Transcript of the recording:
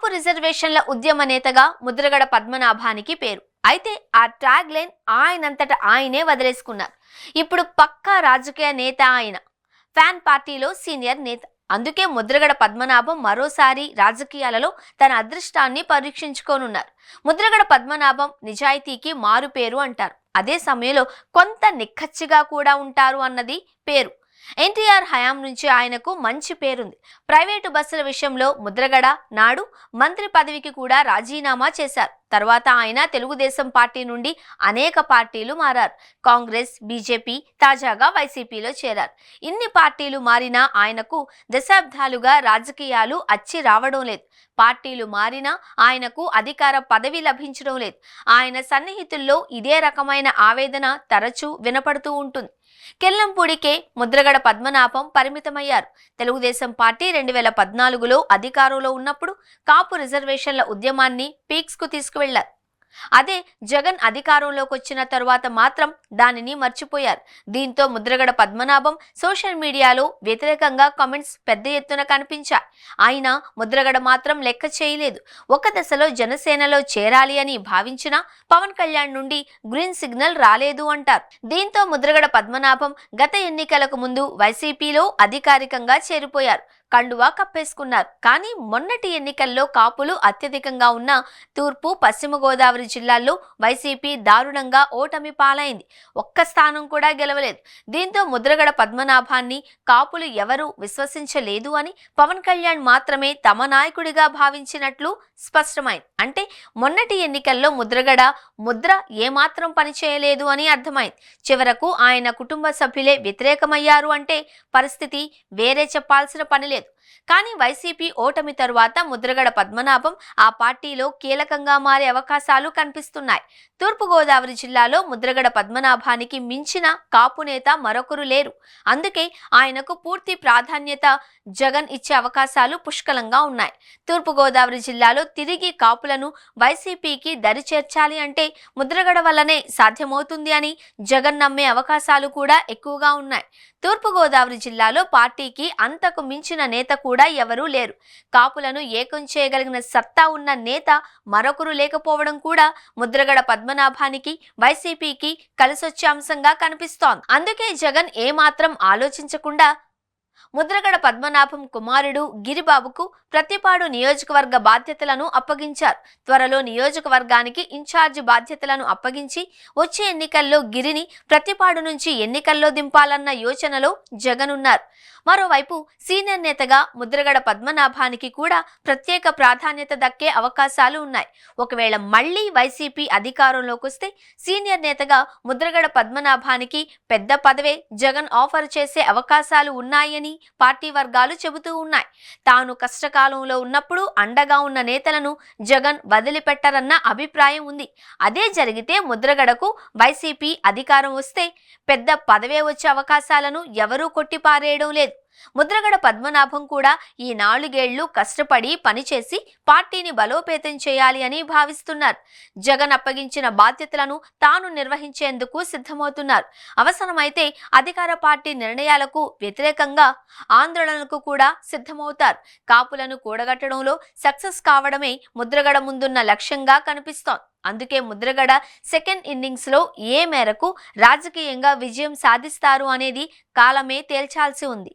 కాపు రిజర్వేషన్ల ఉద్యమ నేతగా ముద్రగడ పద్మనాభానికి పేరు. అయితే ఆ ట్యాగ్ లైన్ ఆయనంతట ఆయనే వదిలేసుకున్నారు. ఇప్పుడు పక్కా రాజకీయ నేత ఆయన, ఫ్యాన్ పార్టీలో సీనియర్ నేత. అందుకే ముద్రగడ పద్మనాభం మరోసారి రాజకీయాలలో తన అదృష్టాన్ని పరీక్షించుకోనున్నారు. ముద్రగడ పద్మనాభం నిజాయితీకి మారు పేరు అంటారు. అదే సమయంలో కొంత నిక్కచ్చిగా కూడా ఉంటారు అన్నది పేరు. ఎన్టీఆర్ హయాం నుంచి ఆయనకు మంచి పేరుంది. ప్రైవేటు బస్సుల విషయంలో ముద్రగడ నాడు మంత్రి పదవికి కూడా రాజీనామా చేశారు. తర్వాత ఆయన తెలుగుదేశం పార్టీ నుండి అనేక పార్టీలు మారారు. కాంగ్రెస్, బీజేపీ, తాజాగా వైసీపీలో చేరారు. ఇన్ని పార్టీలు మారినా ఆయనకు దశాబ్దాలుగా రాజకీయాలు అచ్చి రావడం లేదు. పార్టీలు మారినా ఆయనకు అధికార పదవి లభించడం లేదు. ఆయన సన్నిహితుల్లో ఇదే రకమైన ఆవేదన తరచూ వినపడుతూ ఉంటుంది. కెల్లంపూడికే ముద్రగడ పద్మనాభం పరిమితమయ్యారు. తెలుగుదేశం పార్టీ 2014లో అధికారంలో ఉన్నప్పుడు కాపు రిజర్వేషన్ల ఉద్యమాన్ని పీక్స్ కు తీసుకువెళ్లారు. అదే జగన్ అధికారంలోకి వచ్చిన తరువాత మాత్రం దానిని మర్చిపోయారు. దీంతో ముద్రగడ పద్మనాభం సోషల్ మీడియాలో వ్యతిరేకంగా కామెంట్స్ పెద్ద ఎత్తున కనిపించాయి. అయినా ముద్రగడ మాత్రం లెక్క చేయలేదు. ఒక దశలో జనసేనలో చేరాలి అని భావించినా పవన్ కళ్యాణ్ నుండి గ్రీన్ సిగ్నల్ రాలేదు అంటారు. దీంతో ముద్రగడ పద్మనాభం గత ఎన్నికలకు ముందు వైసీపీలో అధికారికంగా చేరిపోయారు. కండువా కప్పేసుకున్నారు. కానీ మొన్నటి ఎన్నికల్లో కాపులు అత్యధికంగా ఉన్న తూర్పు, పశ్చిమ గోదావరి జిల్లాల్లో వైసీపీ దారుణంగా ఓటమి పాలైంది. ఒక్క స్థానం కూడా గెలవలేదు. దీంతో ముద్రగడ పద్మనాభాన్ని కాపులు ఎవరూ విశ్వసించలేదు అని పవన్ కళ్యాణ్ మాత్రమే తమ నాయకుడిగా భావించినట్లు స్పష్టమైంది. అంటే మొన్నటి ఎన్నికల్లో ముద్ర ఏమాత్రం పనిచేయలేదు అని అర్థమైంది. చివరకు ఆయన కుటుంబ సభ్యులే వ్యతిరేకమయ్యారు అంటే పరిస్థితి వేరే చెప్పాల్సిన పని లేదు. కానీ వైసీపీ ఓటమి తరువాత ముద్రగడ పద్మనాభం ఆ పార్టీలో కీలకంగా మారే అవకాశాలు కనిపిస్తున్నాయి. తూర్పుగోదావరి జిల్లాలో ముద్రగడ పద్మనాభానికి మించిన కాపు నేత మరొకరు లేరు. అందుకే ఆయనకు పూర్తి ప్రాధాన్యత జగన్ ఇచ్చే అవకాశాలు పుష్కలంగా ఉన్నాయి. తూర్పుగోదావరి జిల్లాలో తిరిగి కాపులను వైసీపీకి దరి చేర్చాలి అంటే ముద్రగడ వల్లనే సాధ్యమవుతుంది అని జగన్ నమ్మే అవకాశాలు కూడా ఎక్కువగా ఉన్నాయి. తూర్పుగోదావరి జిల్లాలో పార్టీకి అంతకు మించిన నేత కూడా ఎవరూ లేరు. కాపులను ఏకం చేయగలిగిన సత్తా ఉన్న నేత మరొకరు లేకపోవడం కూడా ముద్రగడ పద్మనాభానికి, వైసీపీకి కలిసొచ్చే అంశంగా కనిపిస్తోంది. అందుకే జగన్ ఏమాత్రం ఆలోచించకుండా ముద్రగడ పద్మనాభం కుమారుడు గిరిబాబుకు ప్రతిపాడు నియోజకవర్గ బాధ్యతలను అప్పగించారు. త్వరలో నియోజకవర్గానికి ఇన్ఛార్జి బాధ్యతలను అప్పగించి వచ్చే ఎన్నికల్లో గిరిని ప్రతిపాడు నుంచి ఎన్నికల్లో దింపాలన్న యోచనలో జగన్ ఉన్నారు. మరోవైపు సీనియర్ నేతగా ముద్రగడ పద్మనాభానికి కూడా ప్రత్యేక ప్రాధాన్యత దక్కే అవకాశాలు ఉన్నాయి. ఒకవేళ మళ్లీ వైసీపీ అధికారంలోకి వస్తే సీనియర్ నేతగా ముద్రగడ పద్మనాభానికి పెద్ద పదవే జగన్ ఆఫర్ చేసే అవకాశాలు ఉన్నాయని పార్టీ వర్గాలు చెబుతూ ఉన్నాయి. తాను కష్టకాలంలో ఉన్నప్పుడు అండగా ఉన్న నేతలను జగన్ వదిలిపెట్టరన్న అభిప్రాయం ఉంది. అదే జరిగితే ముద్రగడకు వైసీపీ అధికారం వస్తే పెద్ద పదవే వచ్చే అవకాశాలను ఎవరూ కొట్టిపారేయడం లేదు. ముద్రగడ పద్మనాభం కూడా ఈ 4 ఏళ్లు కష్టపడి పనిచేసి పార్టీని బలోపేతం చేయాలి అని భావిస్తున్నారు. జగన్ అప్పగించిన బాధ్యతలను తాను నిర్వహించేందుకు సిద్ధమవుతున్నారు. అవసరమైతే అధికార పార్టీ నిర్ణయాలకు వ్యతిరేకంగా ఆందోళనకు కూడా సిద్ధమవుతారు. కాపులను కూడగట్టడంలో సక్సెస్ కావడమే ముద్రగడ ముందున్న లక్ష్యంగా కనిపిస్తోంది. అందుకే ముద్రగడ సెకండ్ ఇన్నింగ్స్ లో ఏ మేరకు రాజకీయంగా విజయం సాధిస్తారు అనేది కాలమే తేల్చాల్సి ఉంది.